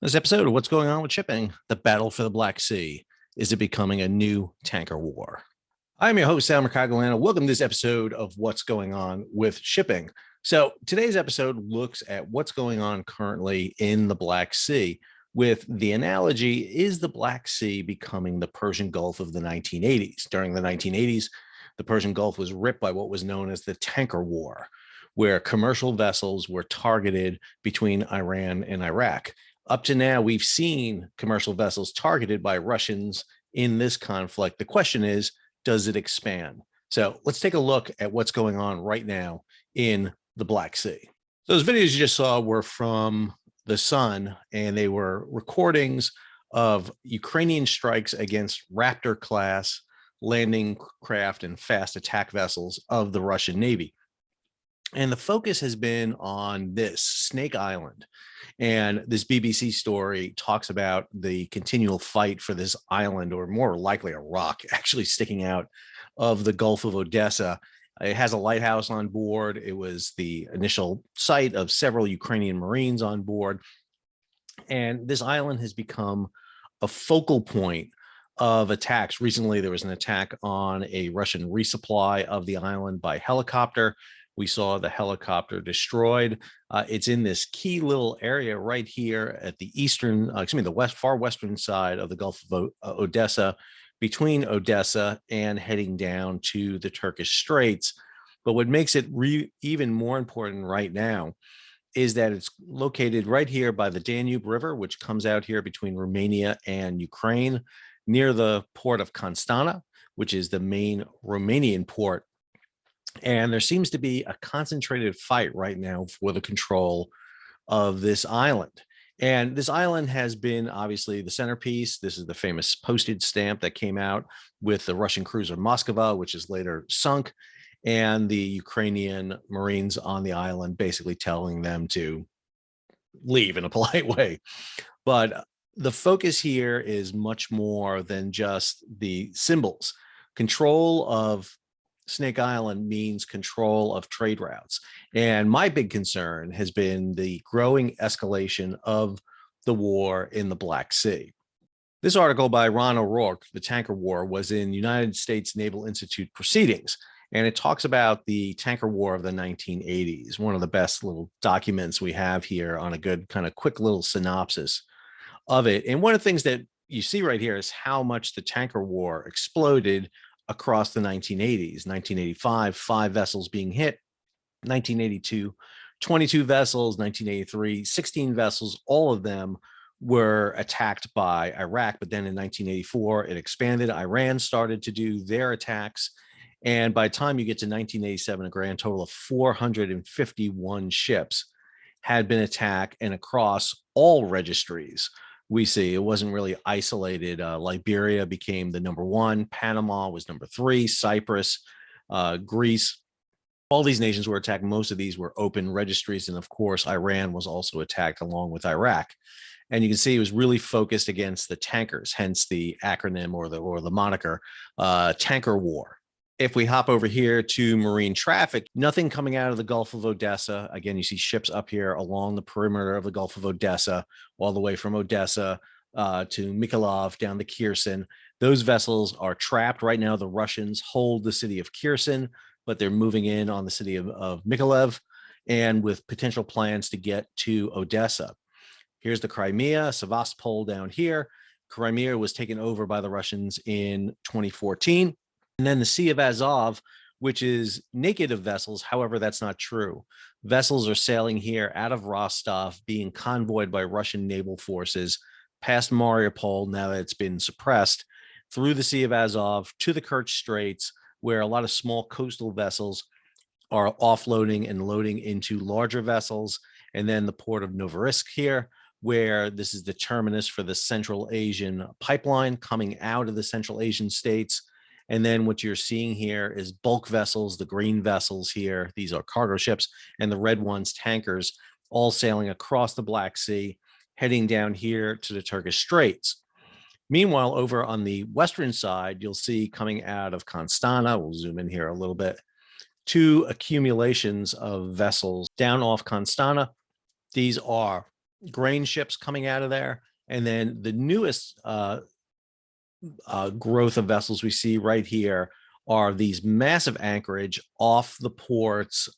This episode of What's Going On with Shipping, the battle for the Black Sea. Is it becoming a new tanker war? I'm your host, Sal Mercaglano. Welcome to this episode of What's Going On with Shipping. So today's episode looks at what's going on currently in the Black Sea with the analogy, is the Black Sea becoming the Persian Gulf of the 1980s? During the 1980s, the Persian Gulf was ripped by what was known as the tanker war, where commercial vessels were targeted between Iran and Iraq. Up to now, we've seen commercial vessels targeted by Russians in this conflict. The question is, does it expand? So let's take a look at what's going on right now in the Black Sea. So those videos you just saw were from The Sun, and they were recordings of Ukrainian strikes against Raptor-class landing craft and fast attack vessels of the Russian Navy. And the focus has been on this Snake Island. And this BBC story talks about the continual fight for this island, or more likely a rock, actually sticking out of the Gulf of Odessa. It has a lighthouse on board. It was the initial site of several Ukrainian Marines on board. And this island has become a focal point of attacks. Recently, there was an attack on a Russian resupply of the island by helicopter. We saw the helicopter destroyed. It's in this key little area right here at the far western side of the Gulf of Odessa, between Odessa and heading down to the Turkish Straits. But what makes it even more important right now is that it's located right here by the Danube River, which comes out here between Romania and Ukraine, near the port of Constanta, which is the main Romanian port. And there seems to be a concentrated fight right now for the control of this island. And this island has been obviously the centerpiece. This is the famous postage stamp that came out with the Russian cruiser Moskva, which is later sunk, and the Ukrainian Marines on the island basically telling them to leave in a polite way. But the focus here is much more than just the symbols. Control of Snake Island means control of trade routes. And my big concern has been the growing escalation of the war in the Black Sea. This article by Ronald, The Tanker War, was in United States Naval Institute Proceedings. And it talks about the tanker war of the 1980s, one of the best little documents we have here on a good kind of quick little synopsis of it. And one of the things that you see right here is how much the tanker war exploded across the 1980s. 1985, 5 vessels being hit. 1982, 22 vessels. 1983, 16 vessels. All of them were attacked by Iraq. But then in 1984, it expanded. Iran started to do their attacks. And by the time you get to 1987, a grand total of 451 ships had been attacked, and across all registries. We see it wasn't really isolated. Liberia became the number 1. Panama was number 3. Cyprus, Greece, all these nations were attacked. Most of these were open registries. And of course, Iran was also attacked along with Iraq. And you can see it was really focused against the tankers, hence the acronym or the moniker, tanker war. If we hop over here to marine traffic, nothing coming out of the Gulf of Odessa. Again, you see ships up here along the perimeter of the Gulf of Odessa, all the way from Odessa to Mykolaiv down to Kherson. Those vessels are trapped. Right now, the Russians hold the city of Kherson, but they're moving in on the city of Mykolaiv, and with potential plans to get to Odessa. Here's the Crimea, Sevastopol down here. Crimea was taken over by the Russians in 2014. And then the Sea of Azov, which is naked of vessels. However, that's not true. Vessels are sailing here out of Rostov, being convoyed by Russian naval forces past Mariupol, now that it's been suppressed, through the Sea of Azov to the Kerch Straits, where a lot of small coastal vessels are offloading and loading into larger vessels. And then the port of Novorossiysk here, where this is the terminus for the Central Asian pipeline coming out of the Central Asian states. And then what you're seeing here is bulk vessels, the green vessels here. These are cargo ships, and the red ones, tankers, all sailing across the Black Sea, heading down here to the Turkish Straits. Meanwhile, over on the western side, you'll see coming out of Constanta, we'll zoom in here a little bit, 2 accumulations of vessels down off Constanta. These are grain ships coming out of there. And then the newest growth of vessels we see right here are these massive anchorage off the ports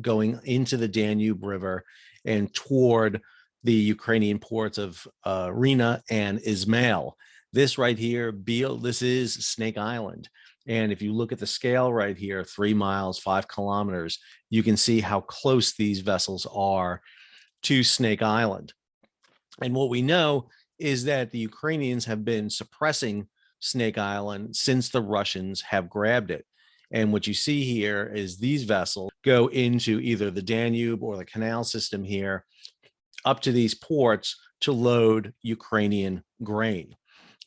going into the Danube River and toward the Ukrainian ports of Rena and Izmail. This right here, this is Snake Island. And if you look at the scale right here, 3 miles, 5 kilometers, you can see how close these vessels are to Snake Island. And what we know is that the Ukrainians have been suppressing Snake Island since the Russians have grabbed it. And what you see here is these vessels go into either the Danube or the canal system here up to these ports to load Ukrainian grain.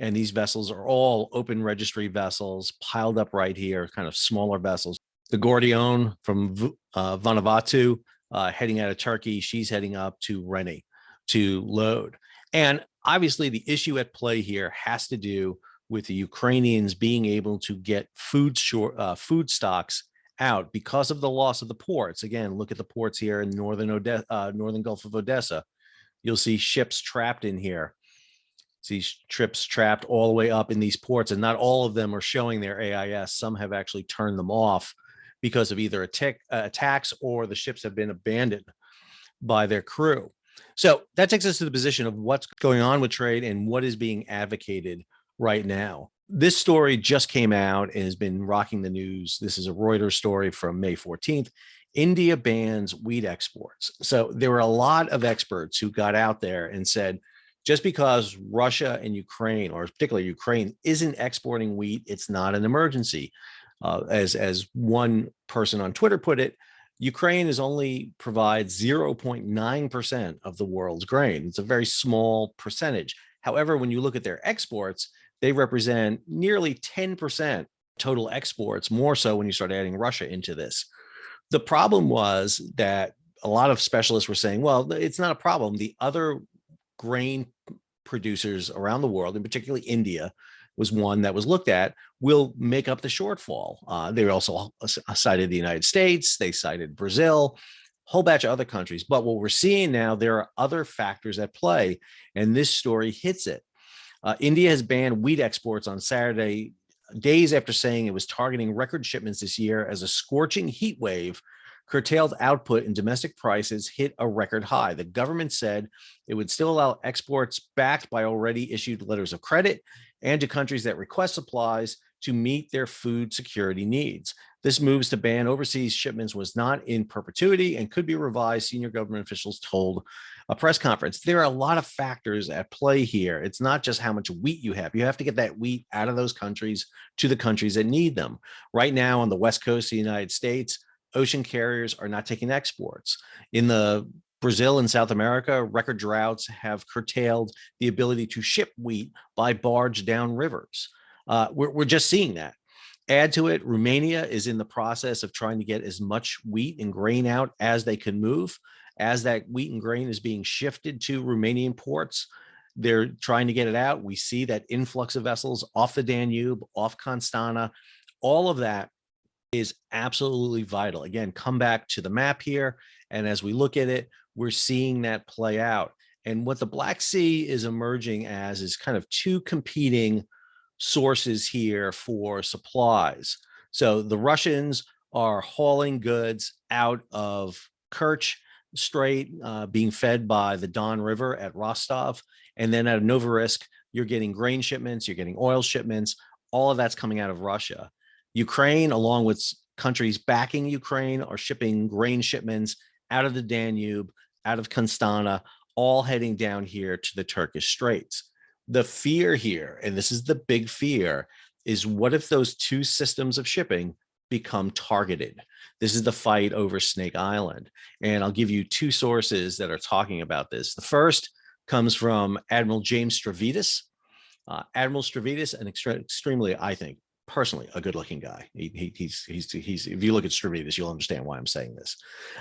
And these vessels are all open registry vessels piled up right here, kind of smaller vessels. The Gordion from Vanuatu heading out of Turkey, she's heading up to Reni to load. And obviously the issue at play here has to do with the Ukrainians being able to get food stocks out because of the loss of the ports. Again, look at the ports here in northern Gulf of Odessa. You'll see ships trapped in here. See ships trapped all the way up in these ports, and not all of them are showing their AIS. Some have actually turned them off because of either attacks or the ships have been abandoned by their crew. So that takes us to the position of what's going on with trade and what is being advocated right now. This story just came out and has been rocking the news. This is a Reuters story from May 14th. India bans wheat exports. So there were a lot of experts who got out there and said, just because Russia and Ukraine, or particularly Ukraine, isn't exporting wheat, it's not an emergency. As one person on Twitter put it, Ukraine only provides 0.9% of the world's grain. It's a very small percentage. However, when you look at their exports, they represent nearly 10% total exports, more so when you start adding Russia into this. The problem was that a lot of specialists were saying, well, it's not a problem. The other grain producers around the world, and particularly India was one that was looked at, will make up the shortfall. They also cited the United States, they cited Brazil, a whole batch of other countries. But what we're seeing now, there are other factors at play, and this story hits it. India has banned wheat exports on Saturday, days after saying it was targeting record shipments this year as a scorching heat wave curtailed output and domestic prices hit a record high. The government said it would still allow exports backed by already issued letters of credit and to countries that request supplies to meet their food security needs. This moves to ban overseas shipments was not in perpetuity and could be revised, senior government officials told a press conference. There are a lot of factors at play here. It's not just how much wheat you have. You have to get that wheat out of those countries to the countries that need them. Right now on the West Coast of the United States, ocean carriers are not taking exports. In the Brazil and South America, record droughts have curtailed the ability to ship wheat by barge down rivers. We're just seeing that. Add to it, Romania is in the process of trying to get as much wheat and grain out as they can move. As that wheat and grain is being shifted to Romanian ports, they're trying to get it out. We see that influx of vessels off the Danube, off Constanta, all of that is absolutely vital. Again, come back to the map here. And as we look at it, we're seeing that play out. And what the Black Sea is emerging as is kind of two competing sources here for supplies. So the Russians are hauling goods out of Kerch Strait, being fed by the Don River at Rostov. And then out of Novorossiysk, you're getting grain shipments, you're getting oil shipments. All of that's coming out of Russia. Ukraine, along with countries backing Ukraine, are shipping grain shipments out of the Danube, out of Constanta, all heading down here to the Turkish Straits. The fear here, and this is the big fear, is what if those two systems of shipping become targeted? This is the fight over Snake Island. And I'll give you two sources that are talking about this. The first comes from Admiral James Stavridis. Admiral Stavridis, an extremely, I think, personally a good-looking guy. He's if you look at Stavridis, you'll understand why I'm saying this.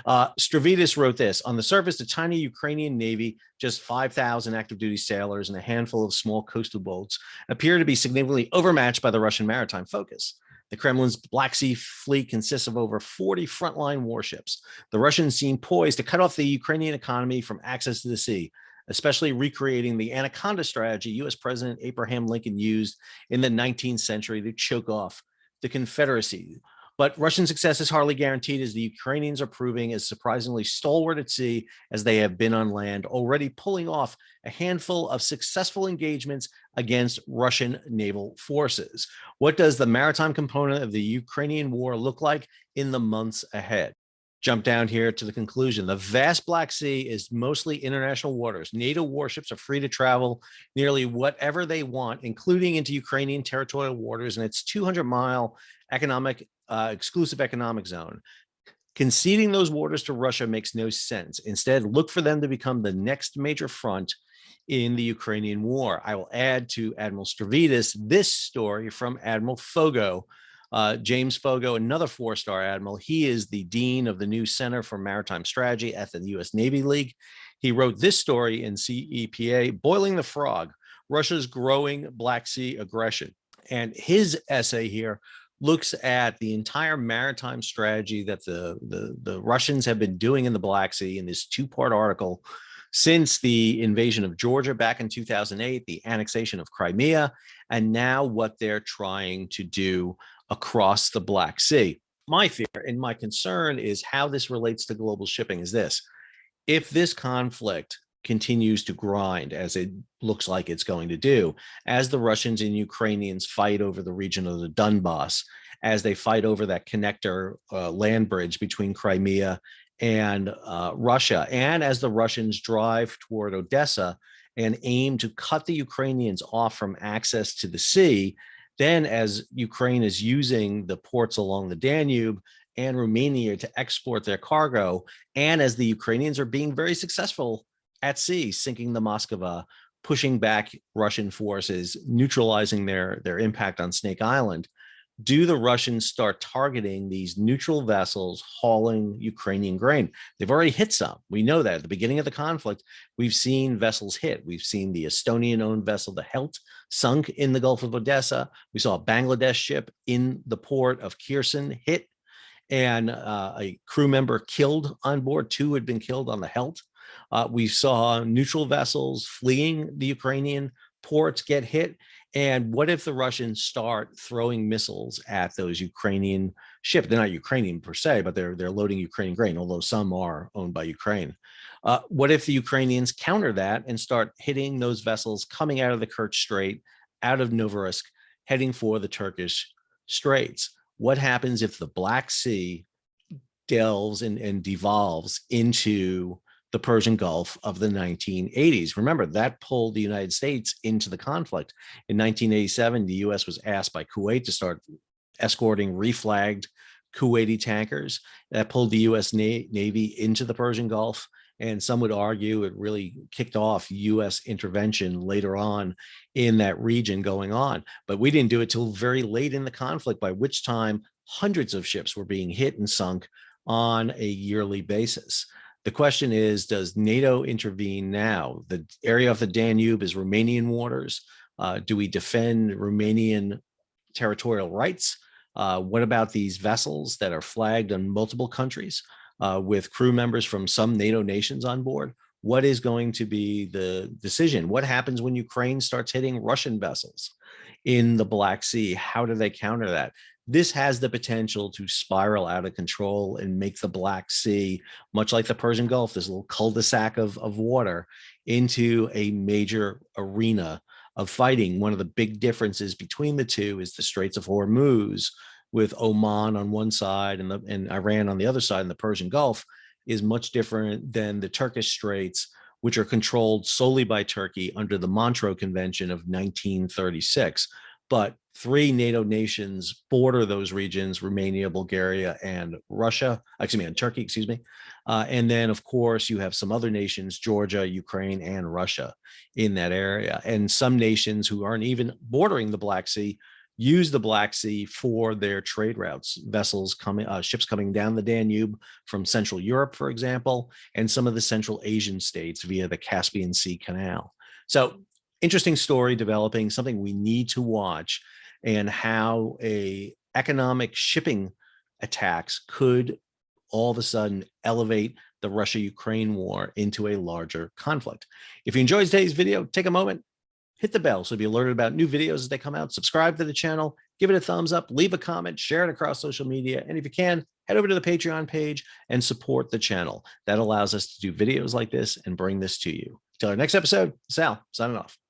Stavridis wrote this: on the surface, the tiny Ukrainian Navy, just 5,000 active duty sailors and a handful of small coastal boats, appear to be significantly overmatched by the Russian maritime focus. The Kremlin's Black Sea fleet consists of over 40 frontline warships. The Russians seem poised to cut off the Ukrainian economy from access to the sea. especially recreating the anaconda strategy U.S. President Abraham Lincoln used in the 19th century to choke off the Confederacy. But Russian success is hardly guaranteed, as the Ukrainians are proving as surprisingly stalwart at sea as they have been on land, already pulling off a handful of successful engagements against Russian naval forces. What does the maritime component of the Ukrainian war look like in the months ahead? Jump down here to the conclusion. The vast Black Sea is mostly international waters. NATO warships are free to travel nearly whatever they want, including into Ukrainian territorial waters, and its 200-mile exclusive economic zone. Conceding those waters to Russia makes no sense. Instead, look for them to become the next major front in the Ukrainian war. I will add to Admiral Stavridis this story from Admiral Fogo. James Fogo, another four-star admiral. He is the dean of the new Center for Maritime Strategy at the U.S. Navy League. He wrote this story in CEPA, Boiling the Frog, Russia's Growing Black Sea Aggression. And his essay here looks at the entire maritime strategy that the Russians have been doing in the Black Sea in this two-part article since the invasion of Georgia back in 2008, the annexation of Crimea, and now what they're trying to do across the Black Sea. My fear and my concern is how this relates to global shipping is this. If this conflict continues to grind, as it looks like it's going to do, as the Russians and Ukrainians fight over the region of the Donbass, as they fight over that connector land bridge between Crimea and Russia, and as the Russians drive toward Odessa and aim to cut the Ukrainians off from access to the sea, then as Ukraine is using the ports along the Danube and Romania to export their cargo, and as the Ukrainians are being very successful at sea, sinking the Moskva, pushing back Russian forces, neutralizing their impact on Snake Island, do the Russians start targeting these neutral vessels hauling Ukrainian grain? They've already hit some. We know that at the beginning of the conflict, we've seen vessels hit. We've seen the Estonian-owned vessel, the Helt, sunk in the Gulf of Odessa. We saw a Bangladesh ship in the port of Kherson hit, and a crew member killed on board. 2 had been killed on the Helt. We saw neutral vessels fleeing the Ukrainian ports get hit. And what if the Russians start throwing missiles at those Ukrainian ships? They're not Ukrainian per se, but they're loading Ukrainian grain, although some are owned by Ukraine. What if the Ukrainians counter that and start hitting those vessels coming out of the Kerch Strait, out of Novorossiysk, heading for the Turkish Straits? What happens if the Black Sea delves and devolves into the Persian Gulf of the 1980s? Remember, that pulled the United States into the conflict. In 1987, the U.S. was asked by Kuwait to start escorting reflagged Kuwaiti tankers. That pulled the U.S. Navy into the Persian Gulf. And some would argue it really kicked off U.S. intervention later on in that region going on. But we didn't do it till very late in the conflict, by which time hundreds of ships were being hit and sunk on a yearly basis. The question is, does NATO intervene now? The area of the Danube is Romanian waters. Do we defend Romanian territorial rights? What about these vessels that are flagged on multiple countries with crew members from some NATO nations on board? What is going to be the decision? What happens when Ukraine starts hitting Russian vessels in the Black Sea? How do they counter that? This has the potential to spiral out of control and make the Black Sea, much like the Persian Gulf, this little cul-de-sac of water, into a major arena of fighting. One of the big differences between the two is the Straits of Hormuz, with Oman on one side and Iran on the other side in the Persian Gulf, is much different than the Turkish Straits, which are controlled solely by Turkey under the Montreux Convention of 1936. But 3 NATO nations border those regions: Romania, Bulgaria, and Turkey, and then, of course, you have some other nations, Georgia, Ukraine, and Russia in that area. And some nations who aren't even bordering the Black Sea use the Black Sea for their trade routes, ships coming down the Danube from Central Europe, for example, and some of the Central Asian states via the Caspian Sea Canal. So, interesting story developing, something we need to watch, and how economic shipping attacks could all of a sudden elevate the Russia-Ukraine war into a larger conflict. If you enjoyed today's video, take a moment, hit the bell so you'll be alerted about new videos as they come out. Subscribe to the channel, give it a thumbs up, leave a comment, share it across social media. And if you can, head over to the Patreon page and support the channel. That allows us to do videos like this and bring this to you. Till our next episode, Sal, signing off.